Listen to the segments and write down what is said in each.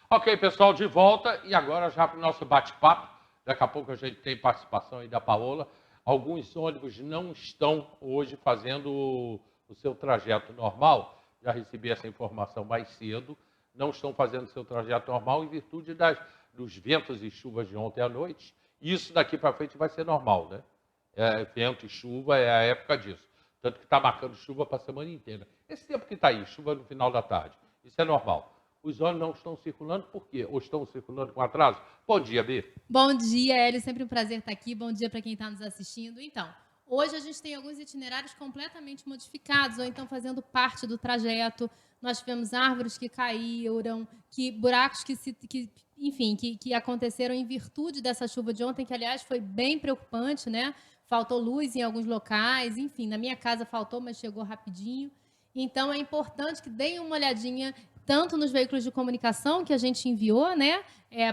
Ok, pessoal, de volta. E agora já para o nosso bate-papo. Daqui a pouco a gente tem participação aí da Paola. Alguns ônibus não estão hoje fazendo o seu trajeto normal. Já recebi essa informação mais cedo. Não estão fazendo o seu trajeto normal em virtude dos ventos e chuvas de ontem à noite. Isso daqui para frente vai ser normal, né? Vento e chuva é a época disso. Tanto que está marcando chuva para a semana inteira. Esse tempo que está aí, chuva no final da tarde, isso é normal. Os ônibus não estão circulando por quê? Ou estão circulando com atraso? Bom dia, B. Bom dia, Hélio. Sempre um prazer estar aqui. Bom dia para quem está nos assistindo. Então, hoje a gente tem alguns itinerários completamente modificados, ou então fazendo parte do trajeto. Nós tivemos árvores que caíram, buracos que aconteceram em virtude dessa chuva de ontem, que, aliás, foi bem preocupante, né? Faltou luz em alguns locais, enfim, na minha casa faltou, mas chegou rapidinho. Então, é importante que deem uma olhadinha tanto nos veículos de comunicação que a gente enviou, né,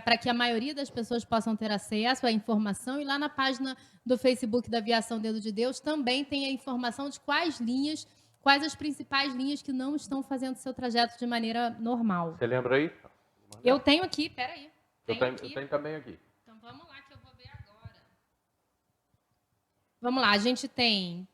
para que a maioria das pessoas possam ter acesso à informação, e lá na página do Facebook da Aviação Dedo de Deus também tem a informação de quais as principais linhas que não estão fazendo seu trajeto de maneira normal. Você lembra aí? Eu tenho aqui, peraí. Eu tenho também aqui. Então vamos lá que eu vou ver agora. Vamos lá, a gente tem...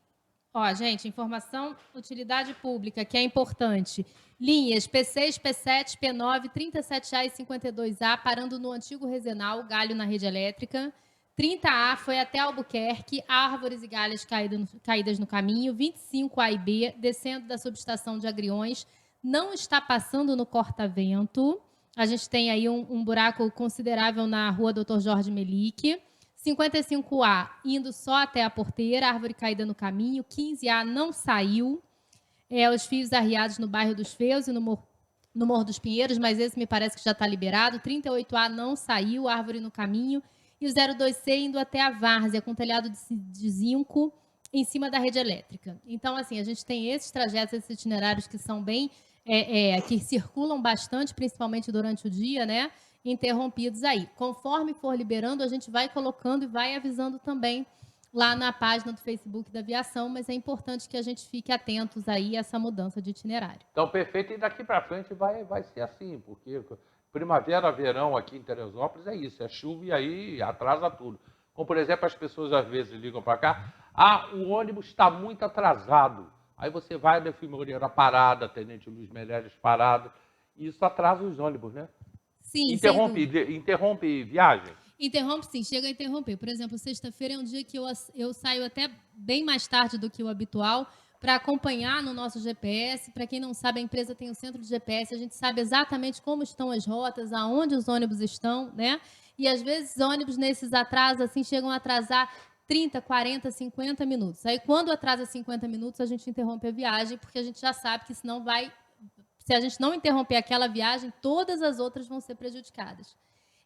Ó, gente, informação, utilidade pública, que é importante. Linhas P6, P7, P9, 37A e 52A, parando no antigo Rezenal, galho na rede elétrica. 30A foi até Albuquerque, árvores e galhas caídas no caminho. 25A e B, descendo da subestação de Agriões, não está passando no corta-vento. A gente tem aí um buraco considerável na rua Dr. Jorge Melique. 55A, indo só até a porteira, árvore caída no caminho. 15A não saiu. Os fios arriados no bairro dos Feus e no Morro dos Pinheiros, mas esse me parece que já está liberado. 38A não saiu, árvore no caminho. E o 02C indo até a Várzea, com telhado de zinco em cima da rede elétrica. Então, assim, a gente tem esses trajetos, esses itinerários que são bem... que circulam bastante, principalmente durante o dia, né? Interrompidos aí. Conforme for liberando, a gente vai colocando e vai avisando também lá na página do Facebook da Aviação, mas é importante que a gente fique atentos aí a essa mudança de itinerário. Então, perfeito. E daqui para frente vai ser assim, porque primavera, verão aqui em Teresópolis é isso, é chuva e aí atrasa tudo. Como, por exemplo, as pessoas às vezes ligam para cá, o ônibus está muito atrasado. Aí você vai na Moreira parada, Tenente Luiz Meirelles parado, e isso atrasa os ônibus, né? Sim, Interrompe viagem? Interrompe sim, chega a interromper. Por exemplo, sexta-feira é um dia que eu saio até bem mais tarde do que o habitual para acompanhar no nosso GPS. Para quem não sabe, a empresa tem um centro de GPS, a gente sabe exatamente como estão as rotas, aonde os ônibus estão, né? E às vezes ônibus nesses atrasos assim chegam a atrasar 30, 40, 50 minutos. Aí quando atrasa 50 minutos, a gente interrompe a viagem, porque a gente já sabe que senão se a gente não interromper aquela viagem, todas as outras vão ser prejudicadas.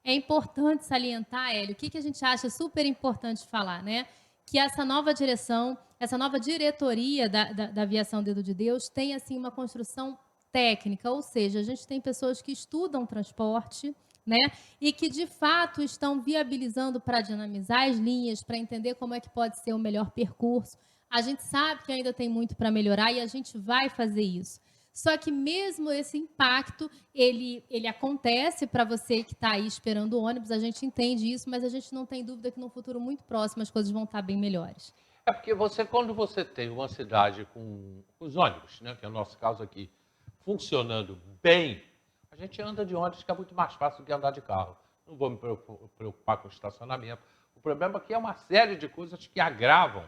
É importante salientar, Hélio, o que a gente acha super importante falar, né? Que essa nova direção, essa nova diretoria da Aviação Dedo de Deus tem, assim, uma construção técnica, ou seja, a gente tem pessoas que estudam transporte, né? E que, de fato, estão viabilizando para dinamizar as linhas, para entender como é que pode ser o melhor percurso. A gente sabe que ainda tem muito para melhorar e a gente vai fazer isso. Só que mesmo esse impacto, ele acontece para você que está aí esperando o ônibus, a gente entende isso, mas a gente não tem dúvida que no futuro muito próximo as coisas vão estar bem melhores. É porque quando você tem uma cidade com os ônibus, né, que é o nosso caso aqui, funcionando bem, a gente anda de ônibus, que é muito mais fácil do que andar de carro. Não vou me preocupar com o estacionamento. O problema aqui é uma série de coisas que agravam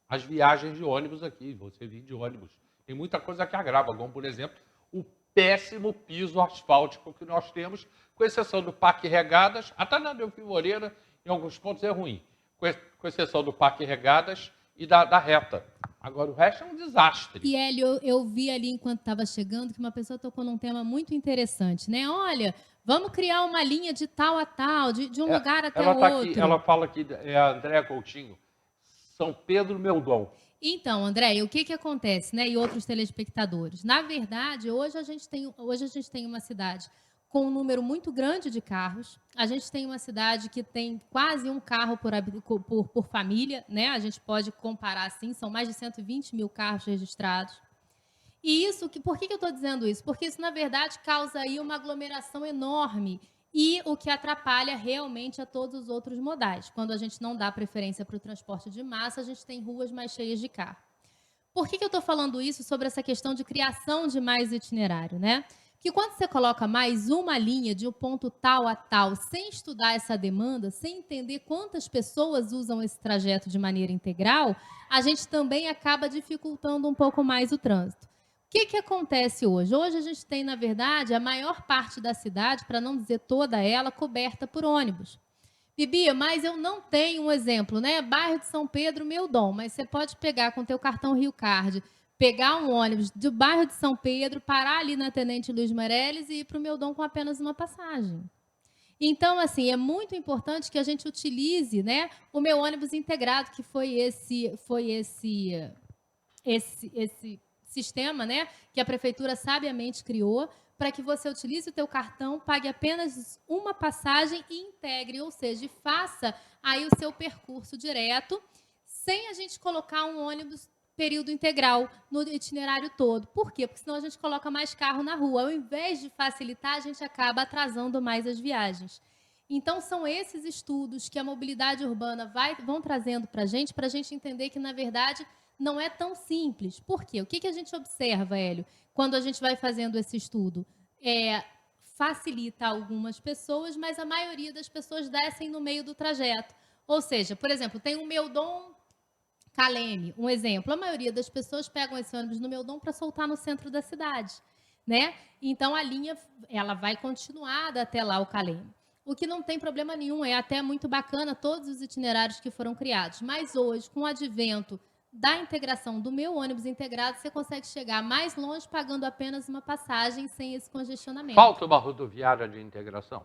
as viagens de ônibus aqui. Você vir de ônibus. Tem muita coisa que agrava, como, por exemplo, o péssimo piso asfáltico que nós temos, com exceção do Parque Regadas, até na Delfim Moreira, em alguns pontos é ruim, com exceção do Parque Regadas e da reta. Agora, o resto é um desastre. E, Hélio, eu vi ali, enquanto estava chegando, que uma pessoa tocou num tema muito interessante, né? Olha, vamos criar uma linha de tal a tal, de um lugar até o outro. Aqui, ela fala que é a Andréa Coutinho, São Pedro Meudon. Então, André, o que acontece, né? E outros telespectadores? Na verdade, hoje a gente tem uma cidade com um número muito grande de carros. A gente tem uma cidade que tem quase um carro por família, né? A gente pode comparar assim, são mais de 120 mil carros registrados. E isso, por que eu estou dizendo isso? Porque isso, na verdade, causa aí uma aglomeração enorme e o que atrapalha realmente a todos os outros modais. Quando a gente não dá preferência para o transporte de massa, a gente tem ruas mais cheias de carro. Por que eu estou falando isso sobre essa questão de criação de mais itinerário, né? Que quando você coloca mais uma linha de um ponto tal a tal, sem estudar essa demanda, sem entender quantas pessoas usam esse trajeto de maneira integral, a gente também acaba dificultando um pouco mais o trânsito. O que acontece hoje? Hoje a gente tem, na verdade, a maior parte da cidade, para não dizer toda ela, coberta por ônibus. Bibi, mas eu não tenho um exemplo, né? Bairro de São Pedro, meu dom, mas você pode pegar com o teu cartão Rio Card, pegar um ônibus do bairro de São Pedro, parar ali na Tenente Luiz Meireles e ir para o meu dom com apenas uma passagem. Então, assim, é muito importante que a gente utilize, né, o meu ônibus integrado, que foi esse sistema, né, que a prefeitura sabiamente criou, para que você utilize o teu cartão, pague apenas uma passagem e integre, ou seja, faça aí o seu percurso direto, sem a gente colocar um ônibus período integral no itinerário todo. Por quê? Porque senão a gente coloca mais carro na rua. Ao invés de facilitar, a gente acaba atrasando mais as viagens. Então, são esses estudos que a mobilidade urbana vão trazendo para a gente entender que, na verdade, não é tão simples. Por quê? O que a gente observa, Hélio, quando a gente vai fazendo esse estudo? Facilita algumas pessoas, mas a maioria das pessoas descem no meio do trajeto. Ou seja, por exemplo, tem o Meudon Caleme, um exemplo. A maioria das pessoas pegam esse ônibus no Meudon para soltar no centro da cidade, né? Então, a linha ela vai continuar até lá o Caleme. O que não tem problema nenhum, é até muito bacana todos os itinerários que foram criados. Mas hoje, com o advento da integração do meu ônibus integrado, você consegue chegar mais longe pagando apenas uma passagem sem esse congestionamento. Falta uma rodoviária de integração?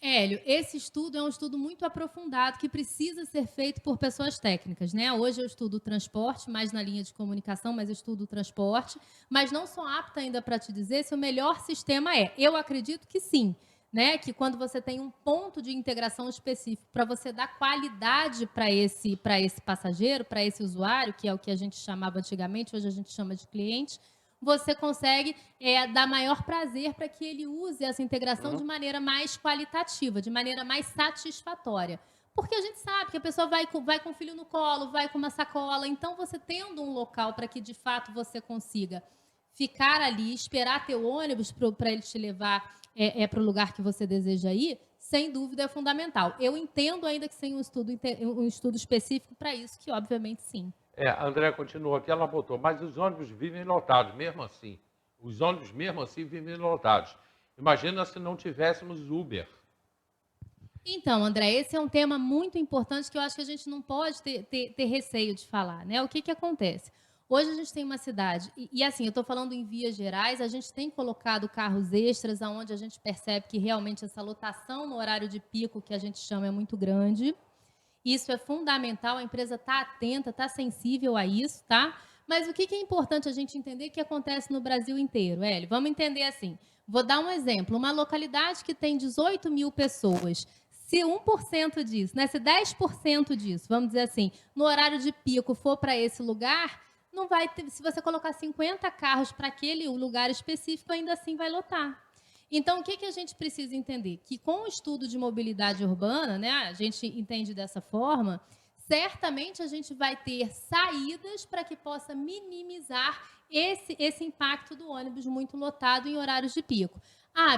Hélio, esse estudo é um estudo muito aprofundado que precisa ser feito por pessoas técnicas, né? Hoje eu estudo o transporte, mais na linha de comunicação, mas eu estudo o transporte, mas não sou apta ainda para te dizer se o melhor sistema é. Eu acredito que sim, né? Que quando você tem um ponto de integração específico para você dar qualidade para esse passageiro, para esse usuário, que é o que a gente chamava antigamente, hoje a gente chama de cliente, você consegue dar maior prazer para que ele use essa integração de maneira mais qualitativa, de maneira mais satisfatória. Porque a gente sabe que a pessoa vai com o filho no colo, vai com uma sacola. Então, você tendo um local para que, de fato, você consiga ficar ali, esperar teu ônibus para ele te levar para o lugar que você deseja ir, sem dúvida é fundamental. Eu entendo ainda que sem um estudo específico para isso, que obviamente sim. A Andréa continuou aqui, ela botou, mas os ônibus vivem lotados, mesmo assim. Os ônibus, mesmo assim, vivem lotados. Imagina se não tivéssemos Uber. Então, André, esse é um tema muito importante que eu acho que a gente não pode ter receio de falar, né? O que acontece? Hoje a gente tem uma cidade, e assim, eu estou falando em vias gerais, a gente tem colocado carros extras, onde a gente percebe que realmente essa lotação no horário de pico, que a gente chama, é muito grande. Isso é fundamental, a empresa está atenta, está sensível a isso, tá? Mas o que é importante a gente entender que acontece no Brasil inteiro, Hélio? Vamos entender assim. Vou dar um exemplo. Uma localidade que tem 18 mil pessoas, se 1% disso, né, se 10% disso, vamos dizer assim, no horário de pico for para esse lugar, não vai ter, se você colocar 50 carros para aquele lugar específico, ainda assim vai lotar. Então, o que a gente precisa entender? Que com o estudo de mobilidade urbana, né, a gente entende dessa forma, certamente a gente vai ter saídas para que possa minimizar esse impacto do ônibus muito lotado em horários de pico.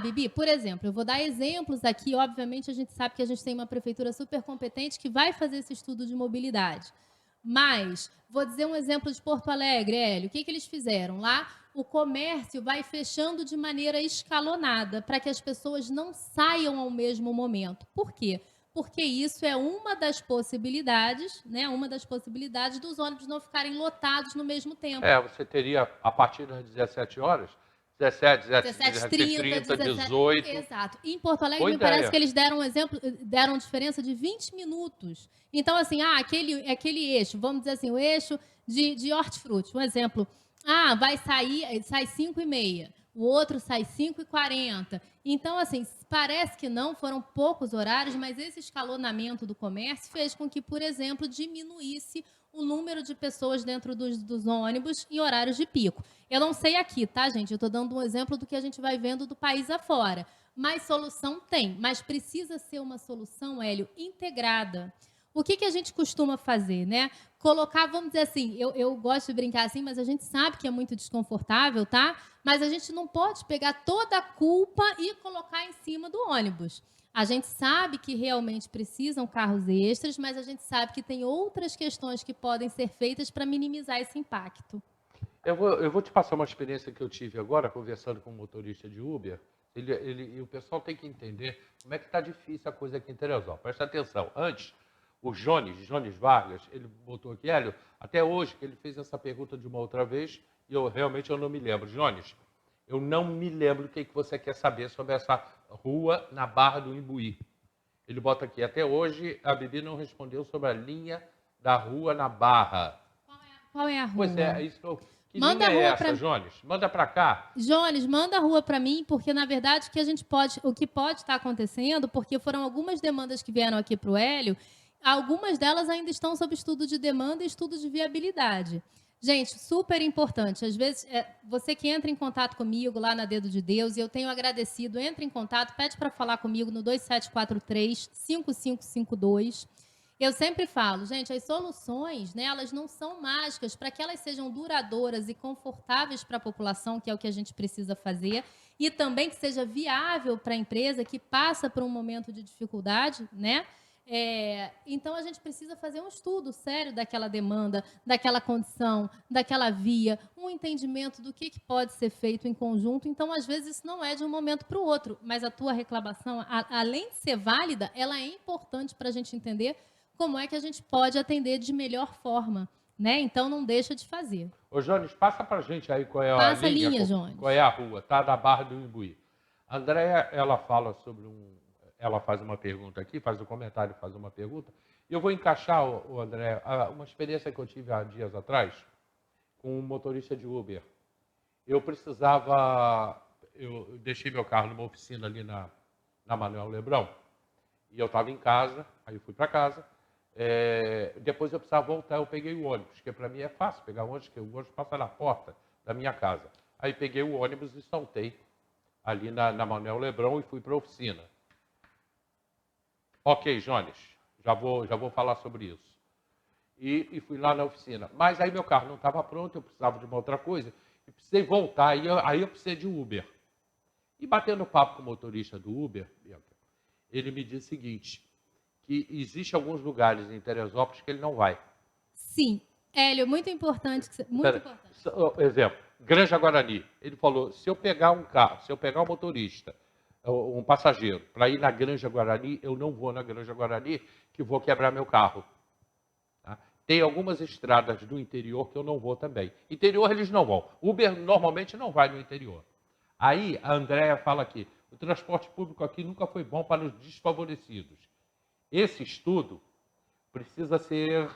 Bibi, por exemplo, eu vou dar exemplos aqui. Obviamente, a gente sabe que a gente tem uma prefeitura super competente que vai fazer esse estudo de mobilidade. Mas, vou dizer um exemplo de Porto Alegre, Hélio. O que eles fizeram? Lá, o comércio vai fechando de maneira escalonada, para que as pessoas não saiam ao mesmo momento. Por quê? Porque isso é uma das possibilidades, né? Uma das possibilidades dos ônibus não ficarem lotados no mesmo tempo. Você teria, a partir das 17 horas, 17, 30, 18. Exato. E em Porto Alegre, me parece que eles deram diferença de 20 minutos. Então, assim, aquele eixo, vamos dizer assim, o eixo de hortifruti, um exemplo. Sai 5h30. o outro sai 5h40. Então, assim, parece que não, foram poucos horários, mas esse escalonamento do comércio fez com que, por exemplo, diminuísse o número de pessoas dentro dos ônibus em horários de pico. Eu não sei aqui, tá, gente? Eu estou dando um exemplo do que a gente vai vendo do país afora. Mas solução tem, mas precisa ser uma solução, Hélio, integrada. O que a gente costuma fazer, né? Colocar, vamos dizer assim, eu gosto de brincar assim, mas a gente sabe que é muito desconfortável, tá? Mas a gente não pode pegar toda a culpa e colocar em cima do ônibus. A gente sabe que realmente precisam carros extras, mas a gente sabe que tem outras questões que podem ser feitas para minimizar esse impacto. Eu vou te passar uma experiência que eu tive agora, conversando com um motorista de Uber. E o pessoal tem que entender como é que está difícil a coisa aqui em Teresópolis. Presta atenção. Antes, o Jones Vargas, ele botou aqui, Hélio, até hoje, que ele fez essa pergunta de uma outra vez, e eu não me lembro. Jones, eu não me lembro o que você quer saber sobre essa rua na Barra do Imbuí. Ele bota aqui, até hoje, a Bibi não respondeu sobre a linha da rua na Barra. Qual é a rua? Pois é, isso que eu... Que Manda linha a é rua essa, pra... Jones? Manda para cá. Jones, manda a rua para mim, porque na verdade o que pode estar acontecendo, porque foram algumas demandas que vieram aqui para o Hélio, algumas delas ainda estão sob estudo de demanda e estudo de viabilidade. Gente, super importante. Às vezes, você que entra em contato comigo lá na Dedo de Deus, e eu tenho agradecido, entra em contato, pede para falar comigo no 2743-5552. Eu sempre falo, gente, as soluções, né, elas não são mágicas. Para que elas sejam duradouras e confortáveis para a população, que é o que a gente precisa fazer, e também que seja viável para a empresa que passa por um momento de dificuldade, né? Então, a gente precisa fazer um estudo sério daquela demanda, daquela condição, daquela via, um entendimento do que pode ser feito em conjunto. Então, às vezes, isso não é de um momento para o outro, mas a tua reclamação, além de ser válida, ela é importante para a gente entender como é que a gente pode atender de melhor forma, né? Então, não deixa de fazer. Ô, Jones, passa para a gente aí qual é a Passa linha, Jones. qual é a rua, tá? Da Barra do Imbuí. A Andréia, ela fala sobre ela faz uma pergunta aqui, faz um comentário, faz uma pergunta. E eu vou encaixar, o André, uma experiência que eu tive há dias atrás com um motorista de Uber. Eu deixei meu carro numa oficina ali na Manuel Lebrão, e eu estava em casa, aí eu fui para casa. Depois eu precisava voltar, eu peguei o ônibus, porque para mim é fácil pegar o ônibus, porque o ônibus passa na porta da minha casa. Aí peguei o ônibus e saltei ali na Manuel Lebrão e fui para a oficina. Ok, Jones, já vou falar sobre isso. E fui lá na oficina. Mas aí meu carro não estava pronto, eu precisava de uma outra coisa, e precisei voltar, aí eu precisei de Uber. E batendo papo com o motorista do Uber, ele me disse o seguinte, que existe alguns lugares em Teresópolis que ele não vai. Sim. Hélio, muito importante. Importante. Exemplo, Granja Guarani. Ele falou, se eu pegar um carro, se eu pegar um motorista, um passageiro, para ir na Granja Guarani, eu não vou na Granja Guarani, que vou quebrar meu carro. Tá? Tem algumas estradas do interior que eu não vou também. Interior eles não vão. Uber normalmente não vai no interior. Aí a Andréia fala aqui, o transporte público aqui nunca foi bom para os desfavorecidos. Esse estudo precisa ser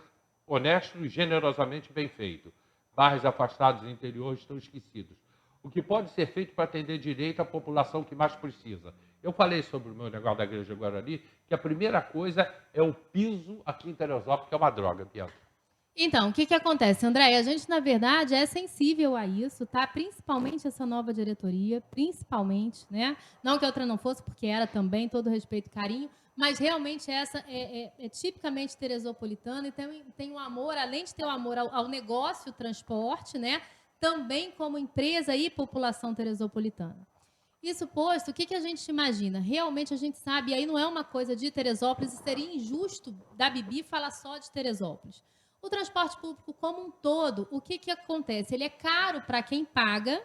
honesto e generosamente bem feito. Bairros afastados do interior estão esquecidos. O que pode ser feito para atender direito à população que mais precisa? Eu falei sobre o meu negócio da Granja Guarani, que a primeira coisa é o piso aqui em Teresópolis, que é uma droga, Bianca. Então, o que acontece, André? A gente, na verdade, é sensível a isso, tá? Principalmente essa nova diretoria, principalmente, né? Não que a outra não fosse, porque era também, todo respeito e carinho, mas realmente essa é tipicamente teresopolitana e tem um amor, além de ter o amor ao negócio, transporte, né? Também como empresa e população teresopolitana. Isso posto, o que a gente imagina? Realmente a gente sabe, e aí não é uma coisa de Teresópolis, e seria injusto da Bibi falar só de Teresópolis. O transporte público como um todo, o que acontece? Ele é caro para quem paga,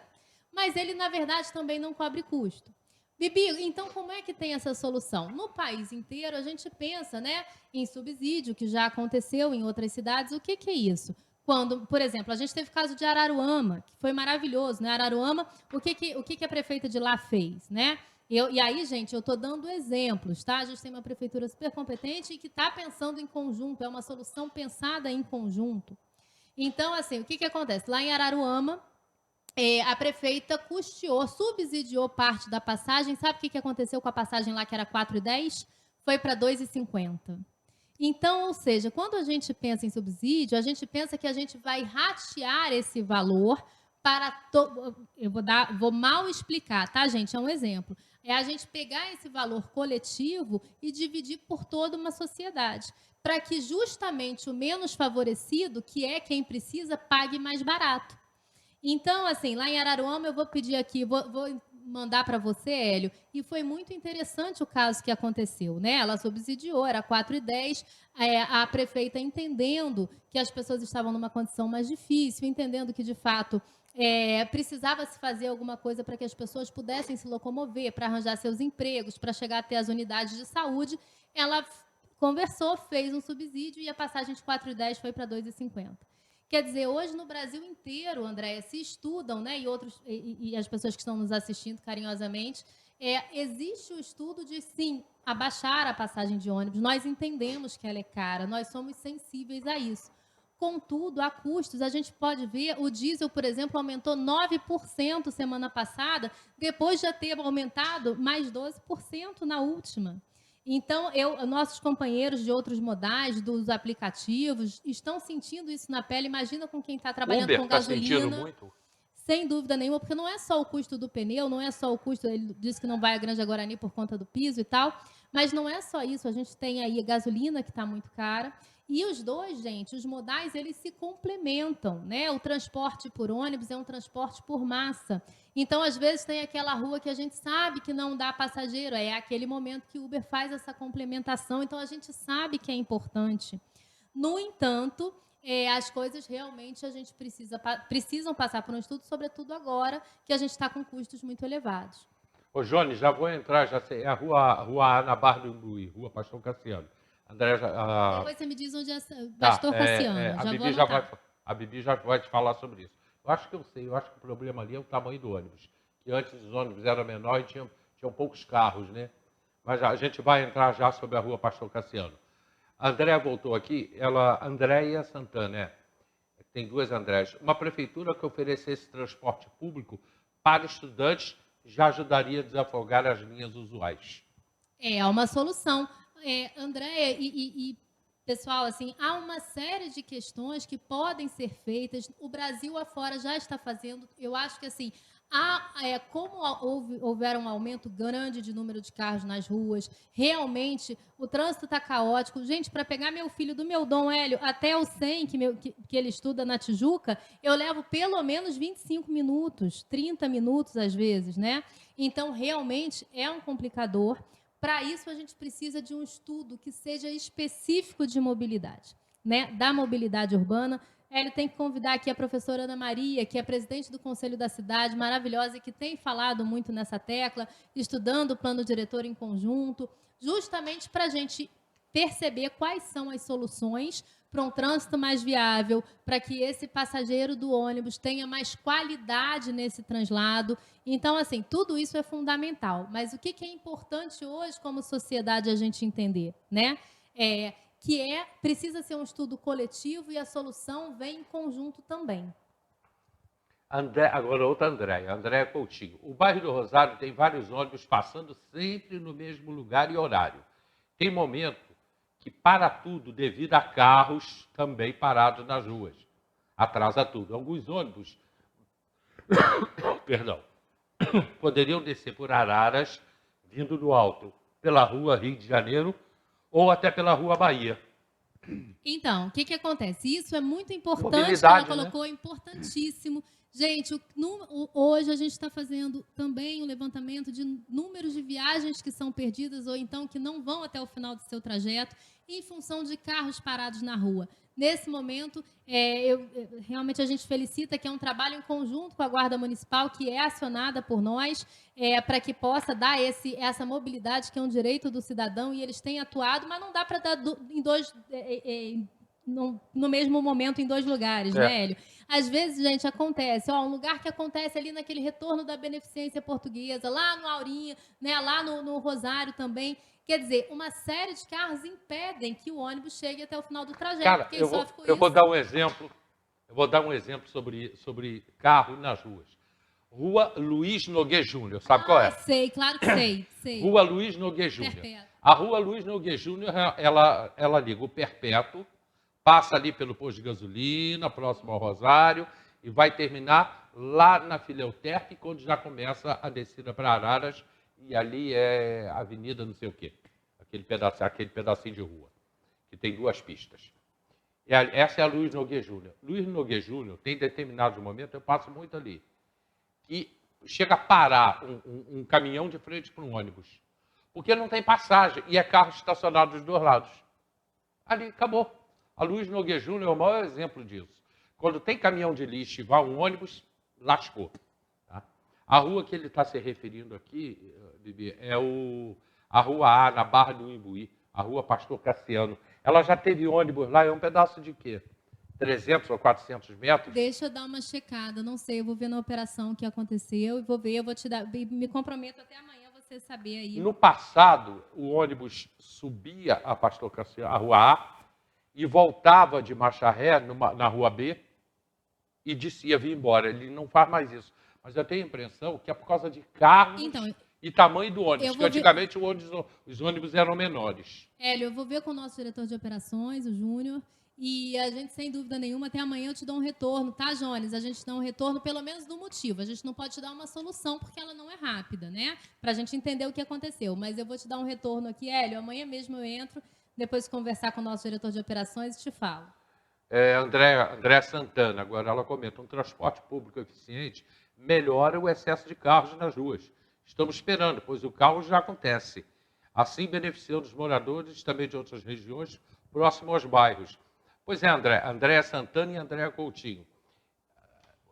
mas ele, na verdade, também não cobre custo. Bibi, então como é que tem essa solução? No país inteiro, a gente pensa, né, em subsídio, que já aconteceu em outras cidades. O que é isso? Quando, por exemplo, a gente teve o caso de Araruama, que foi maravilhoso, né? Araruama, o que a prefeita de lá fez, né? E aí, gente, eu estou dando exemplos, tá? A gente tem uma prefeitura super competente e que está pensando em conjunto, é uma solução pensada em conjunto. Então, assim, o que acontece? Lá em Araruama, a prefeita custeou, subsidiou parte da passagem. Sabe o que aconteceu com a passagem lá que era 4,10? Foi para 2,50. Então, ou seja, quando a gente pensa em subsídio, a gente pensa que a gente vai ratear esse valor para... Eu vou mal explicar, tá, gente? É um exemplo. É a gente pegar esse valor coletivo e dividir por toda uma sociedade, para que justamente o menos favorecido, que é quem precisa, pague mais barato. Então, assim, lá em Araruama, eu vou pedir aqui, vou mandar para você, Hélio, e foi muito interessante o caso que aconteceu, né? Ela subsidiou, era 4,10, a prefeita entendendo que as pessoas estavam numa condição mais difícil, entendendo que, de fato, precisava se fazer alguma coisa para que as pessoas pudessem se locomover, para arranjar seus empregos, para chegar até as unidades de saúde. Ela conversou, fez um subsídio e a passagem de 4,10 foi para 2,50. Quer dizer, hoje no Brasil inteiro, Andréia, se estudam, né, e as pessoas que estão nos assistindo carinhosamente, existe o estudo de, sim, abaixar a passagem de ônibus. Nós entendemos que ela é cara, nós somos sensíveis a isso. Contudo, há custos. A gente pode ver, o diesel, por exemplo, aumentou 9% semana passada, depois de já ter aumentado mais 12% na última. Então, nossos companheiros de outros modais, dos aplicativos, estão sentindo isso na pele. Imagina com quem está trabalhando Uber com está sentindo gasolina. muito? Sem dúvida nenhuma, porque não é só o custo do pneu, não é só o custo, ele disse que não vai à Granja Guarani por conta do piso e tal, mas não é só isso, a gente tem aí a gasolina que está muito cara, e os dois, gente, os modais, eles se complementam, né? O transporte por ônibus é um transporte por massa. Então, às vezes, tem aquela rua que a gente sabe que não dá passageiro, é aquele momento que o Uber faz essa complementação, então a gente sabe que é importante. No entanto, as coisas realmente a gente precisam passar por um estudo, sobretudo agora que a gente está com custos muito elevados. Ô, Jones, já vou entrar, já sei, é a rua A na Barra do Imbuí, Rua Pastor Cassiano. André, Depois você me diz onde é tá, Pastor Cassiano, a já vou Bibi já vai, anotar. a Bibi já vai te falar sobre isso. Eu acho que eu sei, eu acho que o problema ali é o tamanho do ônibus. Que antes os ônibus eram menores e tinham poucos carros, né? Mas a gente vai entrar já sobre a Rua Pastor Cassiano. A Andréa voltou aqui, Andréia Santana, tem duas Andréas. Uma prefeitura que oferecesse transporte público para estudantes já ajudaria a desafogar as linhas usuais. É uma solução. Andréia pessoal, assim, há uma série de questões que podem ser feitas. O Brasil afora já está fazendo. Eu acho que, assim, como houver um aumento grande de número de carros nas ruas, realmente o trânsito está caótico. Gente, para pegar meu filho do meu Dom Hélio até o 100, que ele estuda na Tijuca, eu levo pelo menos 25 minutos, 30 minutos às vezes, né? Então, realmente é um complicador. Para isso, a gente precisa de um estudo que seja específico de mobilidade, né? Da mobilidade urbana. Ele tem que convidar aqui a professora Ana Maria, que é presidente do Conselho da Cidade, maravilhosa, e que tem falado muito nessa tecla, estudando o plano diretor em conjunto, justamente para a gente perceber quais são as soluções para um trânsito mais viável, para que esse passageiro do ônibus tenha mais qualidade nesse translado. Então, assim, tudo isso é fundamental. Mas o que é importante hoje, como sociedade, a gente entender, né? Precisa ser um estudo coletivo e a solução vem em conjunto também. Agora outra Andréia Coutinho. O bairro do Rosário tem vários ônibus passando sempre no mesmo lugar e horário. Tem momento que para tudo devido a carros também parados nas ruas. Atrasa tudo. Alguns ônibus, perdão, poderiam descer por Araras, vindo do alto, pela rua Rio de Janeiro ou até pela rua Bahia. Então, o que acontece? Isso é muito importante, Mobilidade, ela colocou, importantíssimo. Gente, hoje a gente está fazendo também um levantamento de números de viagens que são perdidas ou então que não vão até o final do seu trajeto em função de carros parados na rua. Nesse momento, realmente a gente felicita que é um trabalho em conjunto com a Guarda Municipal, que é acionada por nós, para que possa dar essa mobilidade, que é um direito do cidadão, e eles têm atuado, mas não dá para dar no mesmo momento em dois lugares, né, Hélio? Às vezes, gente, acontece, um lugar que acontece ali naquele retorno da beneficência portuguesa, lá no Aurinha, né, lá no Rosário também. Quer dizer, uma série de carros impedem que o ônibus chegue até o final do trajeto. Cara, Quem sofre com eu isso? vou dar um exemplo. Eu vou dar um exemplo sobre carro nas ruas. Rua Luiz Nogueira Júnior, sabe qual é? Sei, claro que sei. Sei. Rua Luiz Nogueira Júnior. Perpétuo. A Rua Luiz Nogueira Júnior, ela liga o Perpétuo, passa ali pelo posto de gasolina, próximo ao Rosário, e vai terminar lá na Fileuterpe, quando já começa a descida para Araras, e ali é a Avenida não sei o quê, aquele pedacinho de rua, que tem 2 pistas. Essa é a Luiz Nogueira Júnior. Luiz Nogueira Júnior, tem determinados momentos, eu passo muito ali, que chega a parar um caminhão de frente para um ônibus, porque não tem passagem, e é carro estacionado dos 2 lados. Ali, acabou. A Luiz Nogueira Júnior é o maior exemplo disso. Quando tem caminhão de lixo e vai um ônibus, lascou. Tá? A rua que ele está se referindo aqui, Bibi, é a Rua A, na Barra do Imbuí, a Rua Pastor Cassiano. Ela já teve ônibus lá, é um pedaço de quê? 300 ou 400 metros? Deixa eu dar uma checada, não sei, eu vou ver na operação o que aconteceu e vou ver, eu vou te dar, me comprometo até amanhã você saber aí. No passado, o ônibus subia a Pastor Cassiano, a Rua A, e voltava de marcha ré na Rua B e descia, vinha embora. Ele não faz mais isso. Mas eu tenho a impressão que é por causa de carros e tamanho do ônibus, porque antigamente os ônibus eram menores. Hélio, eu vou ver com o nosso diretor de operações, o Júnior, e a gente, sem dúvida nenhuma, até amanhã eu te dou um retorno, tá, Jones? A gente dá um retorno pelo menos do motivo. A gente não pode te dar uma solução porque ela não é rápida, né? Para a gente entender o que aconteceu. Mas eu vou te dar um retorno aqui, Hélio. Amanhã mesmo eu entro, depois de conversar com o nosso diretor de operações e te falo. André Santana, agora ela comenta, um transporte público eficiente melhora o excesso de carros nas ruas. Estamos esperando, pois o caos já acontece. Assim, beneficiando os moradores também de outras regiões próximo aos bairros. Pois é, André Santana e André Coutinho.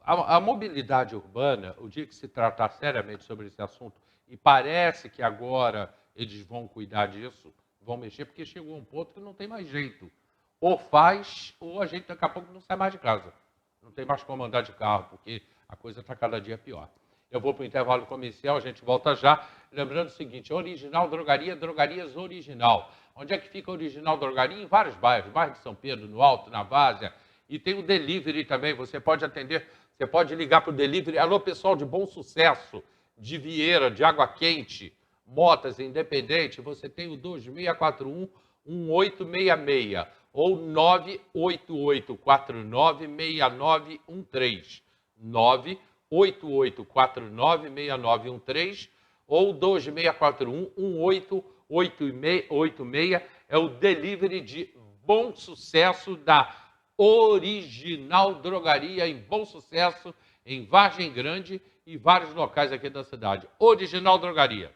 A mobilidade urbana, o dia que se tratar seriamente sobre esse assunto, e parece que agora eles vão cuidar disso, vão mexer, porque chegou um ponto que não tem mais jeito. Ou faz, ou a gente daqui a pouco não sai mais de casa. Não tem mais como andar de carro, porque a coisa está cada dia pior. Eu vou para o intervalo comercial, a gente volta já. Lembrando o seguinte, Original Drogaria, Drogarias Original. Onde é que fica a Original Drogaria? Em vários bairros. Bairro de São Pedro, no Alto, na Várzea. E tem o delivery também, você pode atender, você pode ligar para o delivery. Alô, pessoal de Bom Sucesso, de Vieira, de Água Quente, Motas, Independente, você tem o 2641-1866 ou 988496913. 988496913 ou 2641-1886 é o delivery de Bom Sucesso da Original Drogaria em Bom Sucesso, em Vargem Grande e vários locais aqui da cidade. Original Drogaria.